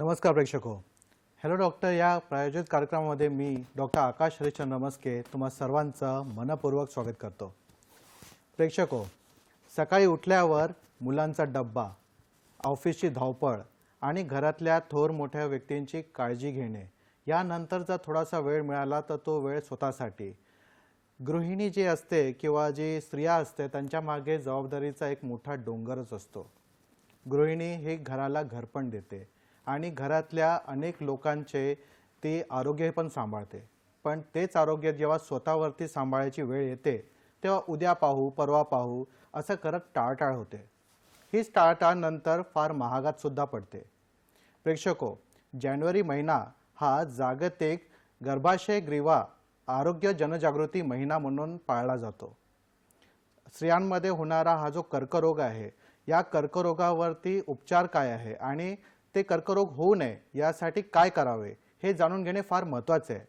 नमस्कार प्रेक्षको. Hello doctor या प्रायोजित कार्यक्रमामध्ये मी डॉक्टर आकाश हरिश्चंद्र नमस्के तुम्हा सर्वांचं मनपूर्वक स्वागत करतो. प्रेक्षको, सकाळी उठल्यावर मुलांचा डब्बा, ऑफिसची धावपळ आणि घरातल्या थोर मोठ्या व्यक्तींची काळजी घेणे, यानंतर जर थोडासा वेळ मिळाला तर तो वेळ स्वतःसाठी. गृहिणी जी असते किंवा जी स्त्रिया असते त्यांच्या मागे जबाबदारीचा एक मोठा डोंगरच असतो. गृहिणी ही घराला घरपण देते आणि घरातल्या अनेक लोकांचे ती आरोग्य पण सांभाळते. पण तेच आरोग्य जेव्हा स्वतःवरती सांभाळायची वेळ येते तेव्हा उद्या पाहू परवा पाहू असं करत टाळटाळ होते. हीच टाळटाळ नंतर फार महागात सुद्धा पडते. प्रेक्षको, जानेवारी महिना हा जागतिक गर्भाशय ग्रीवा आरोग्य जनजागृती महिना म्हणून पाळला जातो. स्त्रियांमध्ये होणारा हा जो कर्करोग आहे, या कर्करोगावरती उपचार काय आहे आणि ते कर्करोग होऊ नये यासाठी काय करावे हे जाणून घेणे फार महत्त्वाचे आहे.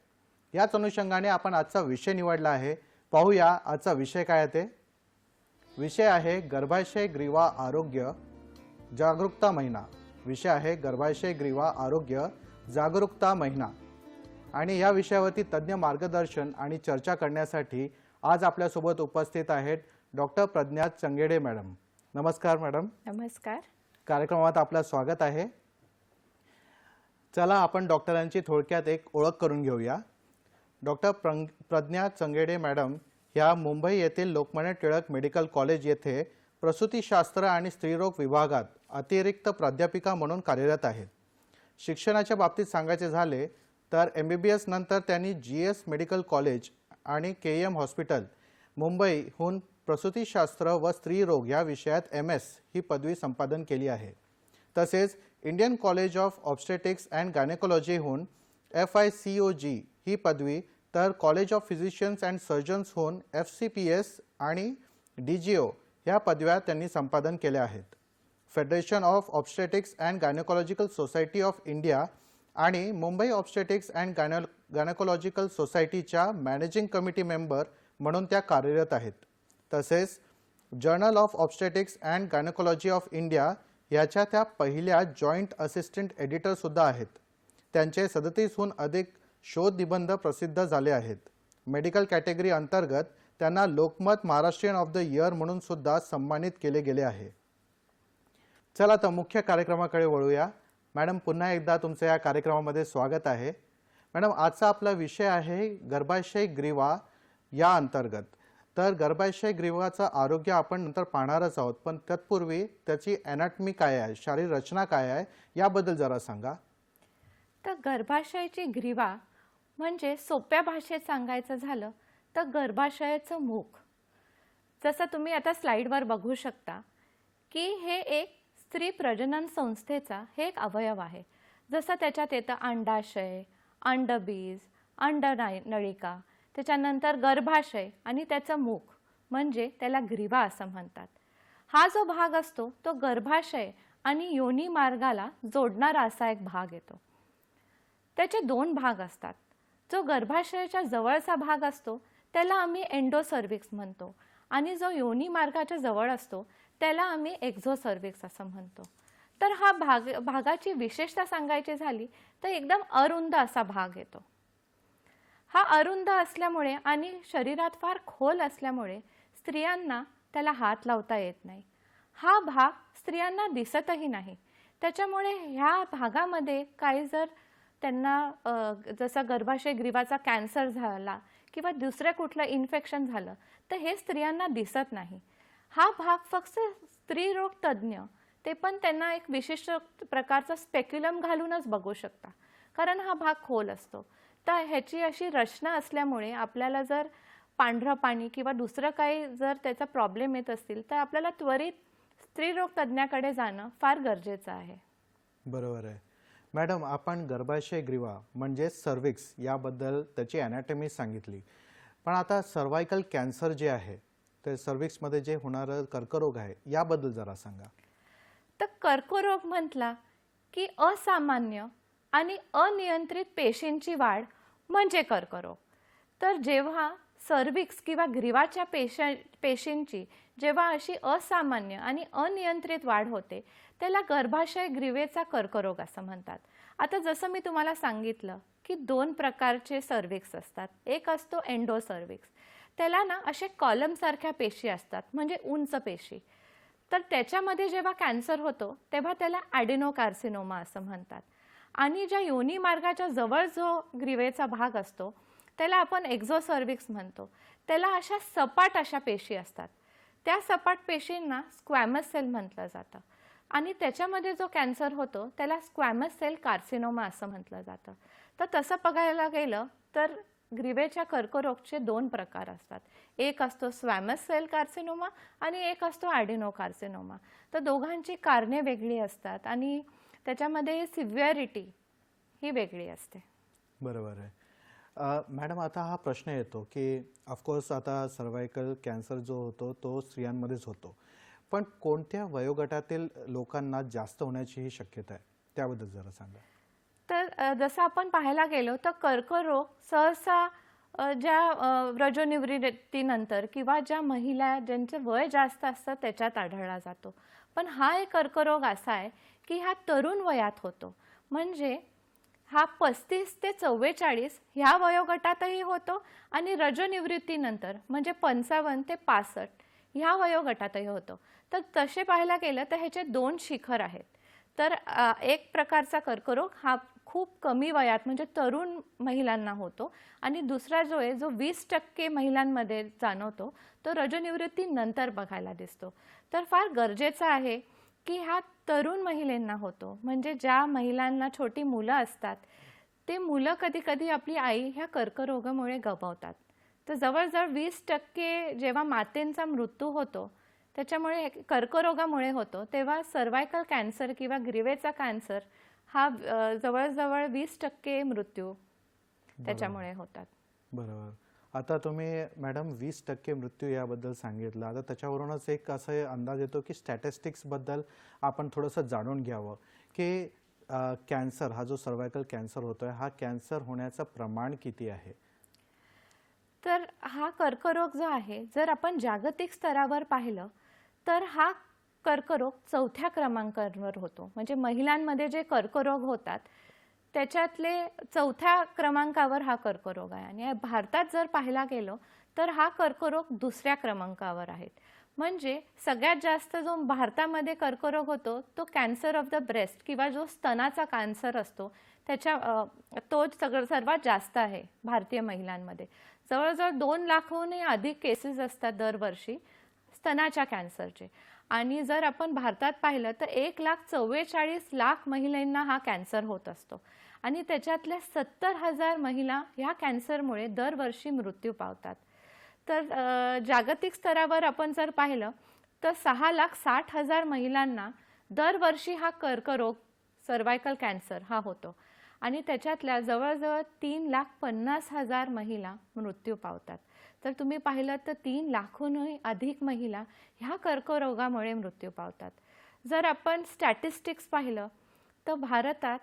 याच अनुषंगाने आपण आजचा विषय निवडला आहे. पाहूया आजचा विषय काय आहे. ते विषय आहे गर्भाशय ग्रीवा आरोग्य जागरूकता महिना. विषय आहे गर्भाशय ग्रीवा आरोग्य जागरूकता महिना. आणि या विषयावरती तज्ञ मार्गदर्शन आणि चर्चा करण्यासाठी आज आपल्यासोबत उपस्थित आहेत डॉक्टर प्रज्ञा चंगेडे मॅडम. नमस्कार मॅडम. नमस्कार. कार्यक्रमात आपलं स्वागत आहे. चला आपण डॉक्टरांची थोडक्यात एक ओळख करून घेऊया. डॉक्टर प्रज्ञा चंगेडे मॅडम ह्या मुंबई येथील लोकमान्य टिळक मेडिकल कॉलेज येथे प्रसूतीशास्त्र आणि स्त्रीरोग विभागात अतिरिक्त प्राध्यापिका म्हणून कार्यरत आहेत. शिक्षणाच्या बाबतीत सांगायचे झाले तर MBBS नंतर त्यांनी GS मेडिकल कॉलेज आणि KM हॉस्पिटल मुंबईहून प्रसूतीशास्त्र व स्त्रीरोग या विषयात MS ही पदवी संपादन केली आहे. तसेच Indian college of obstetrics and गायनेकोलॉजीहून FICOG ही पदवी, तर कॉलेज ऑफ फिजिशियन्स अँड सर्जन्सहून FCPS आणि DGO ह्या पदव्या त्यांनी संपादन केल्या आहेत. Federation of obstetrics and gynaecological society of India आणि मुंबई ऑब्स्टेटिक्स अँड गायनेकोलॉजिकल सोसायटीच्या मॅनेजिंग कमिटी मेंबर म्हणून त्या कार्यरत आहेत. तसेच journal of obstetrics and gynaecology of India याच्या त्या पहिल्या जॉईंट असिस्टंट एडिटर सुद्धा आहेत. त्यांचे 37हून अधिक शोध निबंध प्रसिद्ध झाले आहेत. मेडिकल कॅटेगरी अंतर्गत त्यांना Lokmat Maharashtrian of the year म्हणून सुद्धा सन्मानित केले गेले आहे. चला तर मुख्य कार्यक्रमाकडे वळूया. मॅडम, पुन्हा एकदा तुमचं या कार्यक्रमामध्ये स्वागत आहे. मॅडम, आजचा आपला विषय आहे गर्भाशय ग्रीवा या अंतर्गत. तर गर्भाशय ग्रीवाचं आरोग्य आपण नंतर पाहणारच आहोत, पण तत्पूर्वी त्याची ॲनाटॉमी काय आहे, शारीर रचना काय आहे याबद्दल जरा सांगा. तर गर्भाशयाची ग्रीवा म्हणजे सोप्या भाषेत सांगायचं झालं तर गर्भाशयाचं मुख. जसं तुम्ही आता स्लाइडवर बघू शकता की हे एक स्त्री प्रजनन संस्थेचा हे एक अवयव आहे. जसं त्याच्यात येतं अंडाशय, अंडबीज, अंडनलिका, त्याच्यानंतर गर्भाशय आणि त्याचं मुख म्हणजे त्याला ग्रीवा असं म्हणतात. हा जो भाग असतो तो गर्भाशय आणि योनी मार्गाला जोडणारा असा एक भाग येतो. त्याचे 2 भाग असतात. जो गर्भाशयाच्या जवळचा भाग असतो त्याला आम्ही एंडोसर्व्हिक्स म्हणतो आणि जो योनी मार्गाच्या जवळ असतो त्याला आम्ही एक्झोसर्व्हिक्स असं म्हणतो. तर हा भागाची विशेषता सांगायची झाली तर एकदम अरुंद असा भाग येतो. हा अरुंद असल्यामुळे आणि शरीरात फार खोल असल्यामुळे स्त्रियांना त्याला हात लावता येत नाही. हा भाग स्त्रियांना दिसतही नाही. त्याच्यामुळे ह्या भागामध्ये काही जर त्यांना जसं गर्भाशय ग्रीवाचा कॅन्सर झाला किंवा दुसरं कुठलं इन्फेक्शन झालं तर हे स्त्रियांना दिसत नाही. हा भाग फक्त स्त्रीरोग तज्ज्ञ ते पण त्यांना एक विशिष्ट प्रकारचा स्पेक्युलम घालूनच बघू शकता, कारण हा भाग खोल असतो. तर ह्याची अशी रचना असल्यामुळे आपल्याला जर पांढरं पाणी किंवा दुसरं काही जर त्याचा प्रॉब्लेम येत असतील तर आपल्याला त्वरित स्त्रीरोग तज्ज्ञाकडे जाणं फार गरजेचं आहे. बरोबर आहे. मॅडम, आपण गर्भाशय ग्रीवा म्हणजे सर्व्हिक्स याबद्दल त्याची ॲनाटॉमी सांगितली, पण आता सर्वायकल कॅन्सर जे आहे ते सर्व्हिक्समध्ये जे होणारं कर्करोग आहे याबद्दल जरा सांगा. तर कर्करोग म्हटला की असामान्य आणि अनियंत्रित पेशींची वाढ म्हणजे कर्करोग. तर जेव्हा सर्व्हिक्स किंवा ग्रीवाच्या पेशींची जेव्हा अशी असामान्य आणि अनियंत्रित वाढ होते त्याला गर्भाशय ग्रीवेचा कर्करोग असं म्हणतात. आता जसं मी तुम्हाला सांगितलं की 2 प्रकारचे सर्व्हिक्स असतात. एक असतो एंडो सर्व्हिक्स. त्याला ना असे कॉलमसारख्या पेशी असतात, म्हणजे उंच पेशी. तर त्याच्यामध्ये जेव्हा कॅन्सर होतो तेव्हा त्याला ॲडेनोकार्सिनोमा असं म्हणतात. आणि ज्या योनी मार्गाच्या जवळ जो ग्रीवेचा भाग असतो त्याला आपण एक्झोसर्व्हिक्स म्हणतो. त्याला अशा सपाट अशा पेशी असतात. त्या सपाट पेशींना स्क्वॅमस सेल म्हटलं जातं. आणि त्याच्यामध्ये जो कॅन्सर होतो त्याला स्क्वॅमस सेल कार्सिनोमा असं म्हटलं जातं. तर तसं बघायला गेलं तर ग्रीवेच्या कर्करोगचे 2 प्रकार असतात. एक असतो स्क्वॅमस सेल कार्सिनोमा आणि एक असतो ॲडेनोकार्सिनोमा. तर दोघांची कारणे वेगळी असतात आणि त्याच्यामध्ये सिव्हिअरिटी ही वेगळी असते. बरोबर आहे. मॅडम, आता हा प्रश्न येतो की ऑफकोर्स आता सर्वायकल कॅन्सर जो होतो तो स्त्रियांमध्येच होतो, पण कोणत्या वयोगटातील लोकांना जास्त होण्याची ही शक्यता आहे, त्याबद्दल जरा सांगा. तर जसं आपण पाहायला गेलो तर कर्करोग सहसा ज्या रजोनिवृत्तीनंतर किंवा ज्या महिला ज्यांचे वय जास्त असतं त्याच्यात आढळला जातो. पण हा एक कर्करोग असा आहे की हा तरुण वयात होतो. म्हणजे हा 35 ते 44 ह्या वयोगटातही होतो आणि रजोनिवृत्तीनंतर म्हणजे 55 ते 65 ह्या वयोगटातही होतो. तर तसे पाहायला गेलं तर ह्याचे 2 शिखर आहेत. तर एक प्रकारचा कर्करोग हा खूप कमी वयात म्हणजे तरुण महिलांना होतो आणि दुसरा जो आहे जो 20% महिलांमध्ये जाणवतो तो रजोनिवृत्तीनंतर बघायला दिसतो. तर फार गरजेचं आहे की हा तरुण महिलांना होतो. म्हणजे ज्या महिलांना छोटी मुलं असतात ते मुलं कधी कधी आपली आई ह्या कर्करोगामुळे गमावतात. तर जवळजवळ 20% जेव्हा मातेंचा मृत्यू होतो त्याच्यामुळे कर्करोगामुळे होतो तेव्हा सर्वायकल कॅन्सर किंवा ग्रीवेचा कॅन्सर हा जवळजवळ 20% मृत्यू त्याच्यामुळे होतात. बरोबर. आता तुम्ही मॅडम 20% मृत्यू याबद्दल सांगितलं. आता त्याच्यावरूनच एक असं अंदाज येतो की स्टॅटिस्टिक्सबद्दल आपण थोडंसं जाणून घ्यावं की कॅन्सर हा जो सर्वायकल कॅन्सर होतोय हा कॅन्सर होण्याचं प्रमाण किती आहे. तर हा कर्करोग जो आहे जर आपण जागतिक स्तरावर पाहिलं तर हा कर्करोग 4थ्या क्रमांकावर होतो. म्हणजे महिलांमध्ये जे कर्करोग होतात त्याच्यातले 4थ्या क्रमांकावर हा कर्करोग आहे. आणि भारतात जर पाहायला गेलो तर हा कर्करोग 2ऱ्या क्रमांकावर आहे. म्हणजे सगळ्यात जास्त जो भारतामध्ये कर्करोग होतो तो कॅन्सर ऑफ द ब्रेस्ट किंवा जो स्तनाचा कॅन्सर असतो तो सर्वात जास्त आहे भारतीय महिलांमध्ये. जवळजवळ 2 लाखाहूनही अधिक केसेस असतात दरवर्षी स्तनाच्या कॅन्सरचे. आणि जर आपण भारतात पाहिलं तर 1,44,00,000 महिलांना हा कॅन्सर होत असतो आणि त्याच्यातल्या 70,000 महिला ह्या कॅन्सरमुळे दरवर्षी मृत्यू पावतात. तर जागतिक स्तरावर आपण जर पाहिलं तर 6,60,000 महिलांना दरवर्षी हा कर्करोग सर्वायकल कॅन्सर हा होतो आणि त्याच्यातल्या जवळजवळ 3,50,000 महिला मृत्यू पावतात. तर तुम्ही पाहिलं तर 3 लाखांहूनही अधिक महिला ह्या कर्करोगामुळे मृत्यू पावतात. जर आपण स्टॅटिस्टिक्स पाहिलं तर भारतात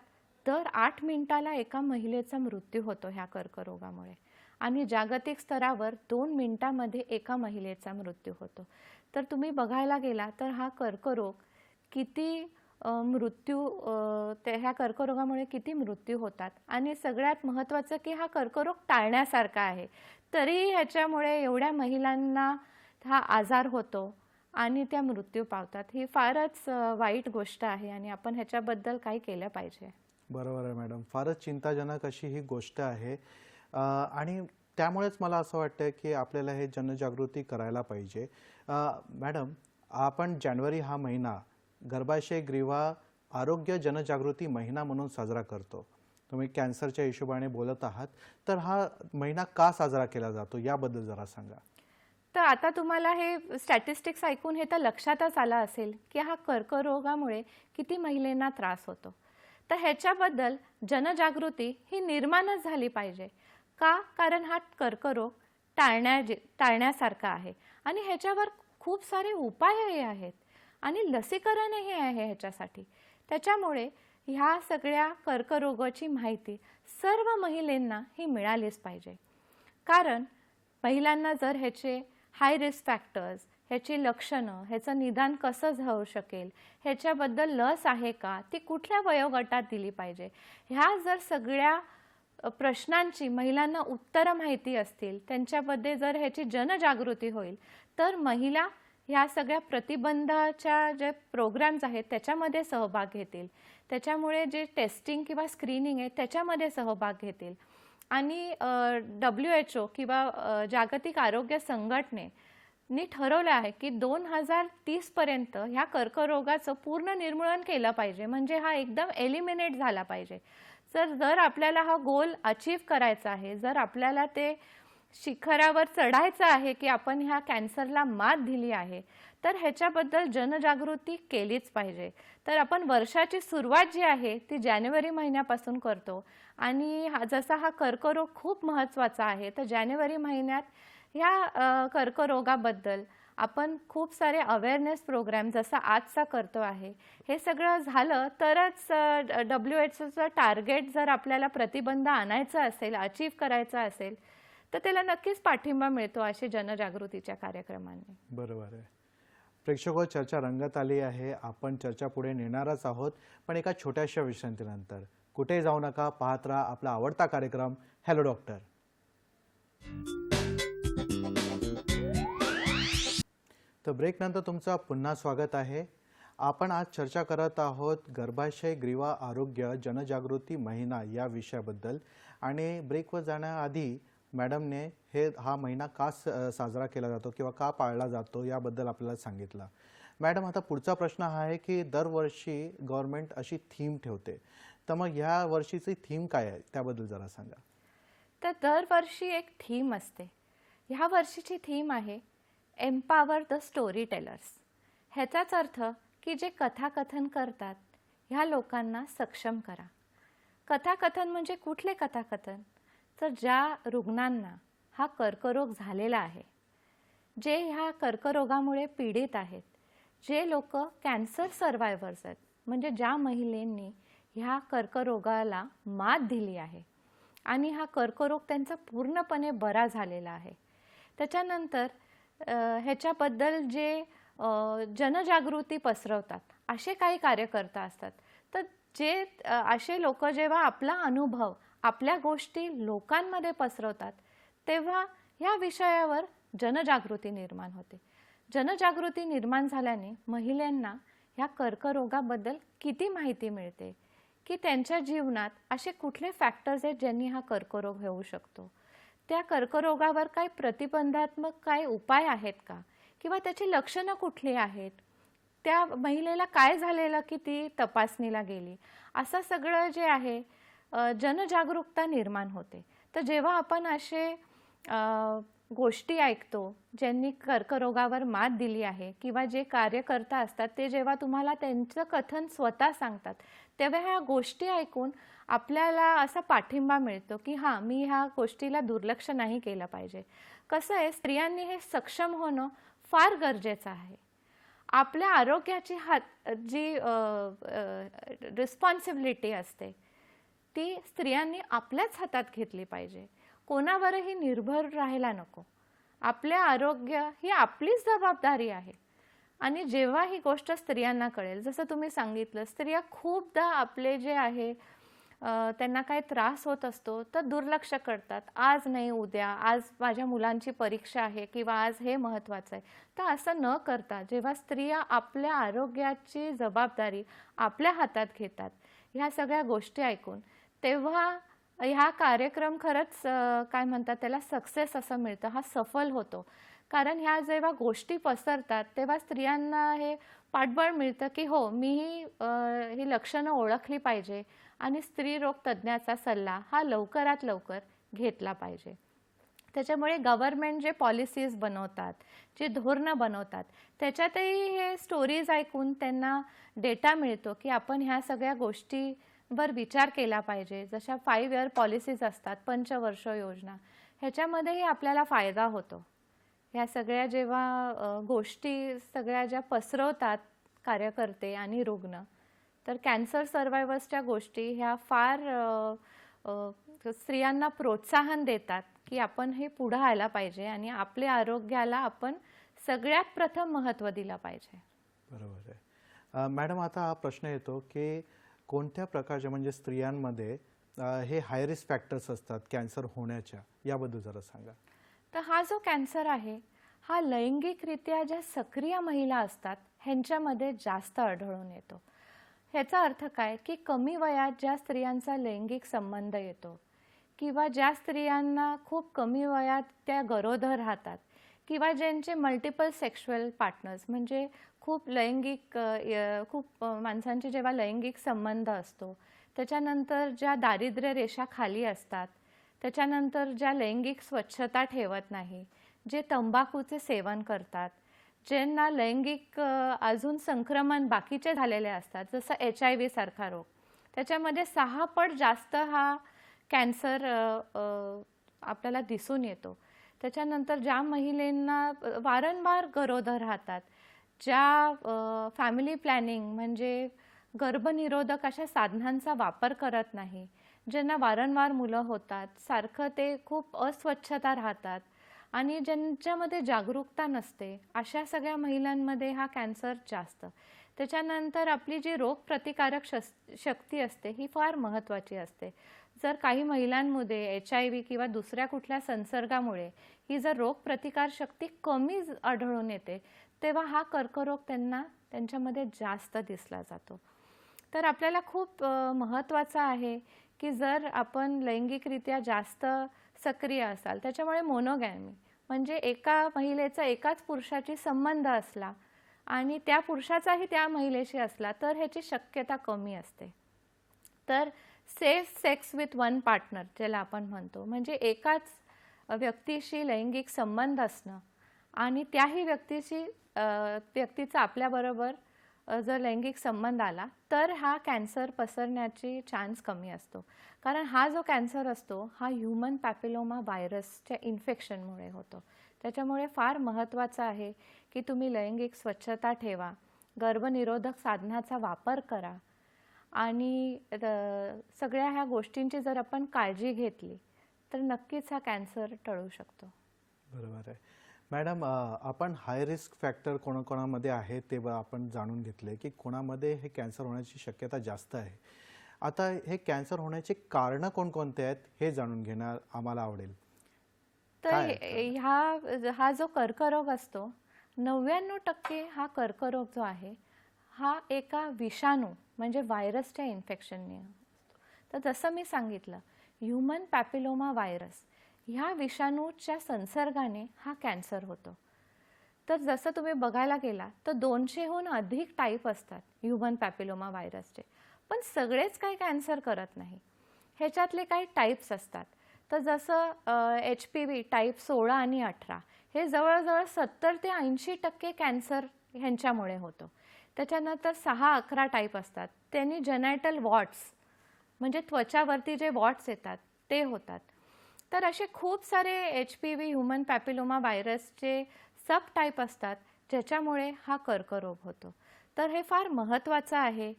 दर 8 मिनिटाला एका महिलेचा मृत्यू होतो ह्या कर्करोगामुळे आणि जागतिक स्तरावर 2 मिनिटांमध्ये एका महिलेचा मृत्यू होतो. तर तुम्ही बघायला गेला तर हा कर्करोग किती ह्या कर्करोगामुळे किती मृत्यू होतात आणि सगळ्यात महत्त्वाचं की हा कर्करोग टाळण्यासारखा आहे. तरी ह्याच्यामुळे एवढ्या महिलांना हा आजार होतो आणि त्या मृत्यू पावतात. ही फारच वाईट गोष्ट आहे आणि आपण ह्याच्याबद्दल काही केलं पाहिजे. बरोबर आहे मॅडम. फारच चिंताजनक अशी ही गोष्ट आहे आणि त्यामुळेच मला असं वाटतं की आपल्याला हे जनजागृती करायला पाहिजे. मॅडम, आपण जानेवारी हा महिना गर्भाशय ग्रीवा आरोग्य जनजागृती महिना म्हणून साजरा करतो. तुम्ही कॅन्सरच्या हिशोबाने बोलत आहात, तर हा महिना का साजरा केला जातो याबद्दल जरा सांगा. तर आता तुम्हाला हे स्टॅटिस्टिक्स ऐकून हे तर लक्षातच आलं असेल की हा कर्करोगामुळे किती महिलांना त्रास होतो. तर ह्याच्याबद्दल जनजागृती ही निर्माणच झाली पाहिजे. का? कारण हा कर्करोग टाळण्यासारखा आहे आणि ह्याच्यावर खूप सारे उपायही आहेत आणि लसीकरणही आहे ह्याच्यासाठी. त्याच्यामुळे ह्या सगळ्या कर्करोगाची माहिती सर्व महिलांना ही मिळालीच पाहिजे. कारण महिलांना जर ह्याचे हाय रिस्क फॅक्टर्स ह्याची लक्षणं, ह्याचं निदान कसं होऊ शकेल, ह्याच्याबद्दल लस आहे का, ती कुठल्या वयोगटात दिली पाहिजे, ह्या जर सगळ्या प्रश्नांची महिलांना उत्तरं माहिती असतील, त्यांच्यामध्ये जर ह्याची जनजागृती होईल, तर महिला ह्या सगळ्या प्रतिबंधाच्या जे प्रोग्राम्स आहेत त्याच्यामध्ये सहभाग घेतील. त्याच्यामुळे जे टेस्टिंग किंवा स्क्रीनिंग आहे त्याच्यामध्ये सहभाग घेतील. आणि WHO किंवा जागतिक आरोग्य संघटनेने ठरवलं आहे की 2030 पर्यंत ह्या कर्करोगाचं पूर्ण निर्मूलन केलं पाहिजे, म्हणजे हा एकदम एलिमिनेट झाला पाहिजे. जर आपल्याला हा गोल अचीव करायचा आहे, जर आपल्याला ते शिखरावर चढायचं आहे की आपण ह्या कॅन्सरला मात दिली आहे, तर ह्याच्याबद्दल जनजागृती केलीच पाहिजे. तर आपण वर्षाची सुरुवात जी आहे ती जानेवारी महिन्यापासून करतो आणि जसा हा कर्करोग खूप महत्त्वाचा आहे, तर जानेवारी महिन्यात ह्या कर्करोगाबद्दल आपण खूप सारे अवेअरनेस प्रोग्राम जसा आजचा करतो आहे, हे सगळं झालं तरच WHOचं टार्गेट जर आपल्याला प्रतिबंध आणायचा असेल, अचीव करायचा असेल, तर त्याला नक्कीच पाठिंबा मिळतो अशी जनजागृतीच्या कार्यक्रमांनी. बरोबर आहे. प्रेक्षको, चर्चा रंगत आली आहे. आपण चर्चा पुढे नेणारच आहोत, पण एका छोट्याशा विश्रांतीनंतर. कुठे जाऊ नका, पाहत राहा आपला आवडता कार्यक्रम हॅलो डॉक्टर. तर ब्रेक नंतर तुमचं पुन्हा स्वागत आहे. आपण आज चर्चा करत आहोत गर्भाशय ग्रीवा आरोग्य जनजागृती महिना या विषयाबद्दल. आणि ब्रेकवर जाण्याआधी मॅडमने हा महिना का साजरा केला जातो किंवा का पाळला जातो याबद्दल आपल्याला सांगितलं. मॅडम, आता पुढचा प्रश्न हा आहे की दरवर्षी गव्हर्नमेंट अशी थीम ठेवते, तर मग ह्या वर्षीची थीम काय आहे त्याबद्दल जरा सांगा. तर दरवर्षी एक थीम असते. ह्या वर्षीची थीम आहे एम्पावर द स्टोरी टेलर्स. ह्याचाच अर्थ की जे कथाकथन करतात ह्या लोकांना सक्षम करा. कथाकथन म्हणजे कुठले कथाकथन? तर ज्या रुग्णांना हा कर्करोग झालेला आहे, जे ह्या कर्करोगामुळे पीडित आहेत, जे लोक कॅन्सर सर्वायव्हर्स आहेत, म्हणजे ज्या महिलांनी ह्या कर्करोगाला मात दिली आहे आणि हा कर्करोग त्यांचा पूर्णपणे बरा झालेला आहे. त्याच्यानंतर ह्याच्याबद्दल जे जनजागृती पसरवतात असे काही कार्यकर्ता असतात. तर जे असे लोक जेव्हा आपला अनुभव, आपल्या गोष्टी लोकांमध्ये पसरवतात, तेव्हा ह्या विषयावर जनजागृती निर्माण होते. जनजागृती निर्माण झाल्याने महिलांना ह्या कर्करोगाबद्दल किती माहिती मिळते, की त्यांच्या जीवनात असे कुठले फॅक्टर्स आहेत ज्यांनी हा कर्करोग होऊ शकतो, त्या कर्करोगावर काही प्रतिबंधात्मक काही उपाय आहेत का, किंवा त्याची लक्षणं कुठली आहेत, त्या महिलेला काय झालेलं की ती तपासणीला गेली, असं सगळं जे आहे जनजागरूकता निर्माण होते. तर जेव्हा आपण असे गोष्टी ऐकतो ज्यांनी कर्करोगावर मात दिली आहे, किंवा जे कार्यकर्ता असतात ते जेव्हा तुम्हाला त्यांचं कथन स्वतः सांगतात, तेव्हा ह्या गोष्टी ऐकून आपल्याला असा पाठिंबा मिळतो की हां, मी ह्या गोष्टीला दुर्लक्ष नाही केलं पाहिजे. कसं आहे, स्त्रियांनी हे सक्षम होणं फार गरजेचं आहे. आपल्या आरोग्याची जी रिस्पॉन्सिबिलिटी असते ती स्त्रियांनी आपल्याच हातात घेतली पाहिजे. कोणावरही निर्भर राहायला नको. आपले आरोग्य ही आपलीच जबाबदारी आहे. आणि जेव्हा ही गोष्ट स्त्रियांना कळेल, जसं तुम्ही सांगितलं, स्त्रिया खूपदा आपले जे आहे त्यांना काही त्रास होत असतो तर दुर्लक्ष करतात. आज नाही, उद्या, आज माझ्या मुलांची परीक्षा आहे किंवा आज हे महत्त्वाचं आहे. तर असं न करता जेव्हा स्त्रिया आपल्या आरोग्याची जबाबदारी आपल्या हातात घेतात, ह्या सगळ्या गोष्टी ऐकून, तेव्हा ह्या कार्यक्रम खरंच काय म्हणतात त्याला सक्सेस असं मिळतं, हा सफल होतो. कारण ह्या जेव्हा गोष्टी पसरतात तेव्हा स्त्रियांना हे पाठबळ मिळतं की हो, मीही ही लक्षणं ओळखली पाहिजे आणि स्त्रीरोग तज्ज्ञाचा सल्ला हा लवकरात लवकर घेतला पाहिजे. त्याच्यामुळे गव्हर्नमेंट जे पॉलिसीज बनवतात, जे धोरणं बनवतात, त्याच्यातही हे स्टोरीज ऐकून त्यांना डेटा मिळतो की आपण ह्या सगळ्या गोष्टीवर विचार केला पाहिजे. जशा 5 इयर पॉलिसीज असतात, पंचवर्ष योजना, ह्याच्यामध्येही आपल्याला फायदा होतो. ह्या सगळ्या जेव्हा गोष्टी सगळ्या ज्या पसरवतात कार्यकर्ते आणि रुग्ण, तर कॅन्सर सर्वायव्हर्सच्या गोष्टी ह्या फार स्त्रियांना प्रोत्साहन देतात की आपण हे पुढे आयला पाहिजे आणि आपल्या आरोग्याला आपण सगळ्यात प्रथम महत्त्व दिलं पाहिजे. बरोबर आहे. मॅडम, आता हा प्रश्न येतो की कोणत्या प्रकारच्या म्हणजे स्त्रियांमध्ये हे हाय रिस्क फॅक्टर्स असतात कॅन्सर होण्याच्या, याबद्दल जरा सांगा. तर हा जो कॅन्सर आहे हा लैंगिकरित्या ज्या सक्रिय महिला असतात ह्यांच्यामध्ये जास्त आढळून येतो. ह्याचा अर्थ काय की कमी वयात ज्या स्त्रियांचा लैंगिक संबंध येतो किंवा ज्या स्त्रियांना खूप कमी वयात त्या गरोदर राहतात किंवा ज्यांचे मल्टिपल सेक्शुअल पार्टनर्स म्हणजे खूप लैंगिक खूप माणसांचे जेव्हा लैंगिक संबंध असतो, त्याच्यानंतर ज्या दारिद्र्य रेषा खाली असतात, त्याच्यानंतर ज्या लैंगिक स्वच्छता ठेवत नाही, जे तंबाखूचे सेवन करतात, ज्यांना लैंगिक अजून संक्रमण बाकीचे झालेले असतात जसं HIV सारखा रोग, त्याच्यामध्ये 6 पट जास्त हा कॅन्सर आपल्याला दिसून येतो. त्याच्यानंतर ज्या महिलांना वारंवार गरोदर राहतात, ज्या फॅमिली प्लॅनिंग म्हणजे गर्भनिरोधक अशा साधनांचा वापर करत नाही, ज्यांना वारंवार मुलं होतात, सारखं ते खूप अस्वच्छता राहतात आणि ज्यांच्यामध्ये जागरूकता नसते, अशा सगळ्या महिलांमध्ये हा कॅन्सर जास्त. त्याच्यानंतर आपली जी रोगप्रतिकारक शक्ती असते ही फार महत्त्वाची असते. जर काही महिलांमध्ये HIV किंवा दुसऱ्या कुठल्या संसर्गामुळे ही जर रोगप्रतिकार शक्ती कमी आढळून येते, तेव्हा हा कर्करोग त्यांच्यामध्ये जास्त दिसला जातो. तर आपल्याला खूप महत्त्वाचं आहे की जर आपण लैंगिकरित्या जास्त सक्रिय असाल, त्याच्यामुळे मोनोगॅमी म्हणजे एका महिलेचा एकाच पुरुषाशी संबंध असला आणि त्या पुरुषाचाही त्या महिलेशी असला तर ह्याची शक्यता कमी असते. तर safe sex with one partner ज्याला आपण म्हणतो, म्हणजे एकाच व्यक्तीशी लैंगिक संबंध असणं आणि त्याही व्यक्तीचा आपल्याबरोबर जर लैंगिक संबंध आला तर हा कॅन्सर पसरण्याची चान्स कमी असतो. कारण हा जो कॅन्सर असतो हा ह्यूमन पॅपिलोमा व्हायरसच्या इन्फेक्शनमुळे होतो. त्याच्यामुळे फार महत्त्वाचं आहे की तुम्ही लैंगिक स्वच्छता ठेवा, गर्भनिरोधक साधनाचा वापर करा आणि सगळ्या ह्या गोष्टींची जर आपण काळजी घेतली तर नक्कीच हा कॅन्सर टळू शकतो. बरोबर आहे. मॅडम, आपण हाय रिस्क फॅक्टर कोणाकोणामध्ये आहे ते आपण जाणून घेतले की कोणामध्ये हे कॅन्सर होण्याची शक्यता जास्त आहे. आता हे कॅन्सर होण्याचे कारणं कोणकोणते आहेत हे जाणून घेणार आम्हाला आवडेल. तर हा जो कर्करोग असतो 99% हा कर्करोग जो आहे हा एका विषाणू म्हणजे व्हायरसच्या इन्फेक्शनने असतो. तर जसं मी सांगितलं ह्यूमन पॅपिलोमा व्हायरस ह्या विषाणूच्या संसर्गाने हा कॅन्सर होतो. तर जसं तुम्ही बघायला गेला तर 200हून अधिक टाईप असतात ह्यूमन पॅपिलोमा व्हायरसचे, पण सगळेच काही कॅन्सर करत नाही. ह्याच्यातले काही टाईप्स असतात. तर जसं HPV टाईप 16 आणि 18 हे जवळजवळ 70 ते 80% कॅन्सर ह्यांच्यामुळे होतो. त्याच्यानंतर 6-11 टाईप असतात, त्यांनी जेनायटल वॉट्स म्हणजे त्वचावरती जे वॉट्स येतात ते होतात. तर असे खूप सारे HPV ह्यूमन पॅपिलोमा व्हायरसचे सब टाईप असतात ज्याच्यामुळे हा कर्करोग होतो. तर हे फार महत्त्वाचं आहे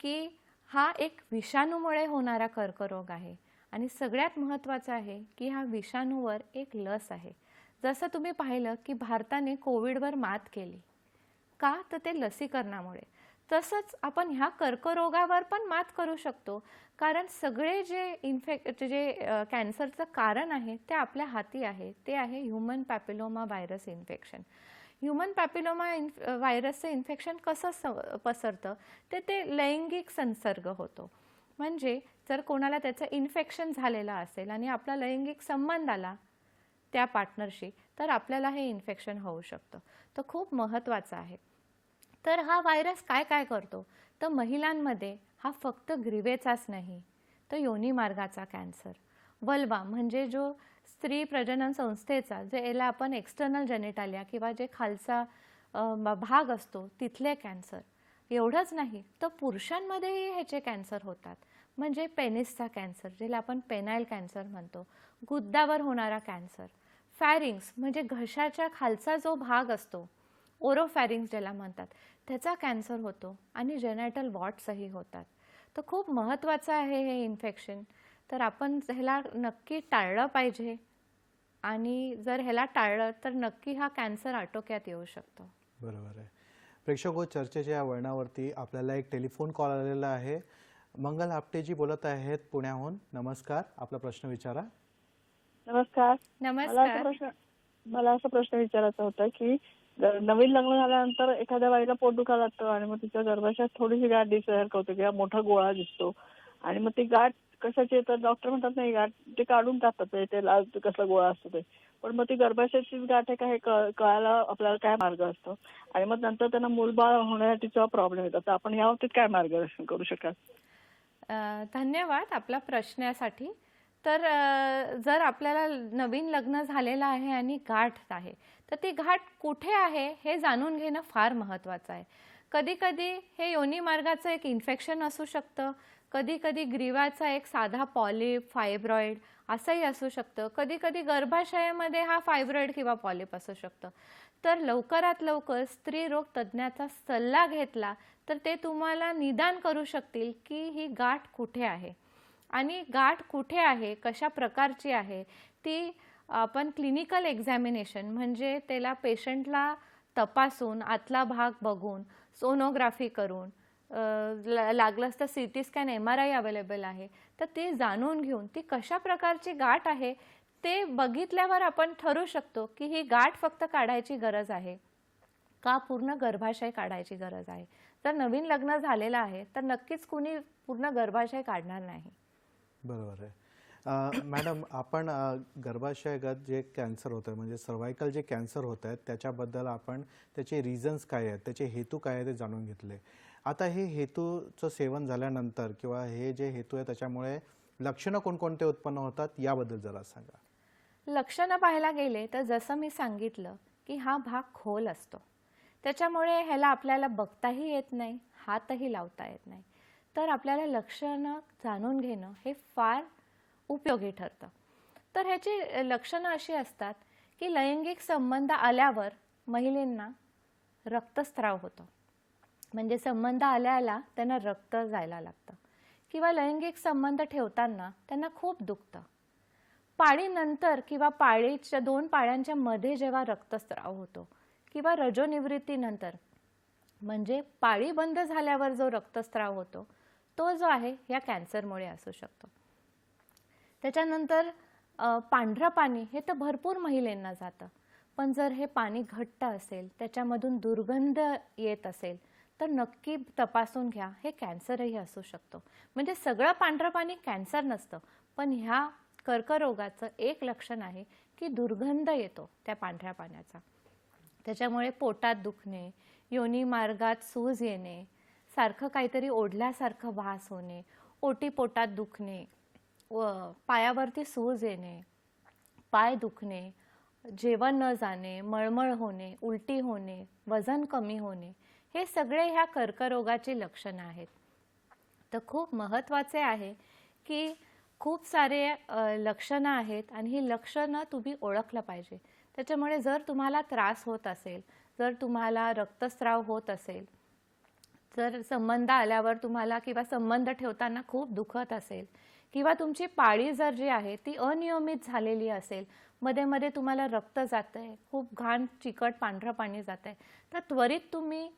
की हा एक विषाणूमुळे होणारा कर्करोग आहे आणि सगळ्यात महत्त्वाचं आहे की ह्या विषाणूवर एक लस आहे. जसं तुम्ही पाहिलं की भारताने कोविडवर मात केली का, तर ते लसीकरणामुळे. तसंच आपण ह्या कर्करोगावर पण मात करू शकतो, कारण सगळे जे कॅन्सरचं कारण आहे ते आपल्या हाती आहे. ते आहे human papilloma virus infection. Human papilloma व्हायरसचं इन्फेक्शन कसं पसरतं ते लैंगिक संसर्ग होतो. म्हणजे जर कोणाला त्याचं इन्फेक्शन झालेलं असेल आणि आपला लैंगिक संबंध आला त्या पार्टनरशी तर आपल्याला हे इन्फेक्शन होऊ शकतं. तर खूप महत्त्वाचं आहे. तर हा व्हायरस काय काय करतो, तर महिलांमध्ये हा फक्त ग्रीवेचाच नाही तर योनी मार्गाचा कॅन्सर, वल्वा म्हणजे जो स्त्री प्रजनन संस्थेचा जे याला आपण एक्सटर्नल जेनिटालिया किंवा जे खालचा भाग असतो तिथले कॅन्सर, एवढंच नाही तर पुरुषांमध्येही ह्याचे कॅन्सर होतात. म्हणजे पेनिसचा कॅन्सर ज्याला आपण पेनाइल कॅन्सर म्हणतो, गुद्दावर होणारा कॅन्सर, फॅरिंग्स म्हणजे घशाच्या खालचा जो भाग असतो ओरोफॅरिंग्स ज्याला म्हणतात त्याचा कॅन्सर होतो आणि जेनायटल वॉट्सही होतात. तर खूप महत्त्वाचं आहे हे इन्फेक्शन. तर आपण ह्याला नक्की टाळलं पाहिजे आणि जर ह्याला टाळलं तर नक्की हा कॅन्सर आटोक्यात येऊ शकतो. बरोबर आहे. प्रेक्षक हो, चर्चेच्या या वळणावरती आपल्याला एक टेलिफोन कॉल आलेला आहे. मंगल आपटेजी बोलत आहेत पुण्याहून. नमस्कार, आपला प्रश्न विचारा. नमस्कार. नमस्कार. मला असा प्रश्न विचारायचा होता की नवीन लग्न झाल्यानंतर एखाद्या बाईला पोट दुखायला लागतं आणि मग तिच्या गर्भाशयात थोडीशी गाठ दिसायला होते किंवा मोठा गोळा दिसतो आणि मग ती गाठ कशाची आहे तर डॉक्टर म्हणतात नाही गाठ ते काढून टाकतात ते लाल कसला गोळा असतो ते. पण मग ती गर्भाशयाचीच गाठ आहे का हे कळायला आपल्याला काय मार्ग असतो आणि मग नंतर त्यांना मूलबाळ होण्यासाठीचा प्रॉब्लेम येतो. तर आपण या बाबतीत काय मार्गदर्शन करू शकाल? धन्यवाद आपल्या प्रश्नासाठी. तर जर आपल्याला नवीन लग्न झालेलं आहे आणि गाठ आहे तर ती गाठ कुठे आहे हे जाणून घेणं फार महत्त्वाचं आहे. कधी कधी हे योनी मार्गाचं एक इन्फेक्शन असू शकतं, कधी कधी ग्रीवाचा एक साधा पॉलिप फायब्रॉइड असंही असू शकतं, कधी कधी गर्भाशयामध्ये हा फायब्रॉइड किंवा पॉलिप असू शकतं. तर लवकरात लवकर स्त्रीरोग तज्ज्ञाचा सल्ला घेतला तर ते तुम्हाला निदान करू शकतील की ही गाठ कुठे आहे आणि गाठ कुठे आहे, कशा प्रकारची आहे ती आपण क्लिनिकल एक्झामिनेशन म्हणजे त्याला पेशंटला तपासून आतला भाग बघून सोनोग्राफी करून लागलंच तर CT स्कॅन MRI अवेलेबल आहे तर ते जाणून घेऊन ती कशा प्रकारची गाठ आहे ते बघितल्यावर आपण ठरवू शकतो की ही गाठ फक्त काढायची गरज आहे का पूर्ण गर्भाशय काढायची गरज आहे. जर नवीन लग्न झालेलं आहे तर नक्कीच कुणी पूर्ण गर्भाशय काढणार नाही. बरोबर आहे. मॅडम, आपण गर्भाशयगत जे कॅन्सर होतं म्हणजे सर्वायकल जे कॅन्सर होत आहेत त्याच्याबद्दल आपण त्याचे रिझन्स काय आहेत, त्याचे हेतू काय आहेत ते जाणून घेतले. आता हे हेतूचं सेवन झाल्यानंतर किंवा हे जे हेतू आहे त्याच्यामुळे लक्षणं कोणकोणते उत्पन्न होतात याबद्दल जरा सांगा. लक्षणं पाहायला गेले तर जसं मी सांगितलं की हा भाग खोल असतो त्याच्यामुळे ह्याला आपल्याला बघताही येत नाही, हातही लावता येत नाही. तर आपल्याला लक्षणं जाणून घेणं हे फार उपयोगी ठरतं. तर ह्याची लक्षणं अशी असतात की लैंगिक संबंध आल्यावर महिलांना रक्तस्राव होतो, म्हणजे संबंध आल्याला त्यांना रक्त जायला लागतं किंवा लैंगिक संबंध ठेवताना त्यांना खूप दुखतं. पाळीनंतर किंवा पाळीच्या 2 पाळ्यांच्या मध्ये जेव्हा रक्तस्राव होतो किंवा रजोनिवृत्तीनंतर म्हणजे पाळी बंद झाल्यावर जो रक्तस्राव होतो तो जो आहे या कॅन्सरमुळे असू शकतो. त्याच्यानंतर पांढरं पाणी हे तर भरपूर महिलांना जातं, पण जर हे पाणी घट्ट असेल त्याच्यामधून दुर्गंध येत असेल तर नक्की तपासून घ्या, हे कॅन्सरही असू शकतो. म्हणजे सगळं पांढरं पाणी कॅन्सर नसतं, पण ह्या कर्करोगाचं एक लक्षण आहे की दुर्गंध येतो त्या पांढऱ्या पाण्याचा. त्याच्यामुळे पोटात दुखणे, योनी मार्गात सूज येणे, सारखं काहीतरी ओढल्यासारखं वास होणे, ओटी पोटात दुखणे, पायावरती सूज येणे, पाय दुखणे, जेवण न जाणे, मळमळ होणे, उलटी होणे, वजन कमी होणे, हे सगळे ह्या कर्करोगाची लक्षणं आहेत. तर खूप महत्त्वाचे आहे की खूप सारे लक्षणं आहेत आणि ही लक्षणं तुम्ही ओळखलं पाहिजे. त्याच्यामुळे जर तुम्हाला त्रास होत असेल, जर तुम्हाला रक्तस्राव होत असेल, जर संबंध आल्यावर तुम्हाला किंवा संबंध ठेवताना खूप दुखत असेल किंवा तुमची पाळी जर जी आहे ती अनियमित झालेली असेल, मध्ये मध्ये तुम्हाला रक्त जातंय, खूप घाण चिकट पांढरं पाणी जातंय, तर त्वरित तुम्ही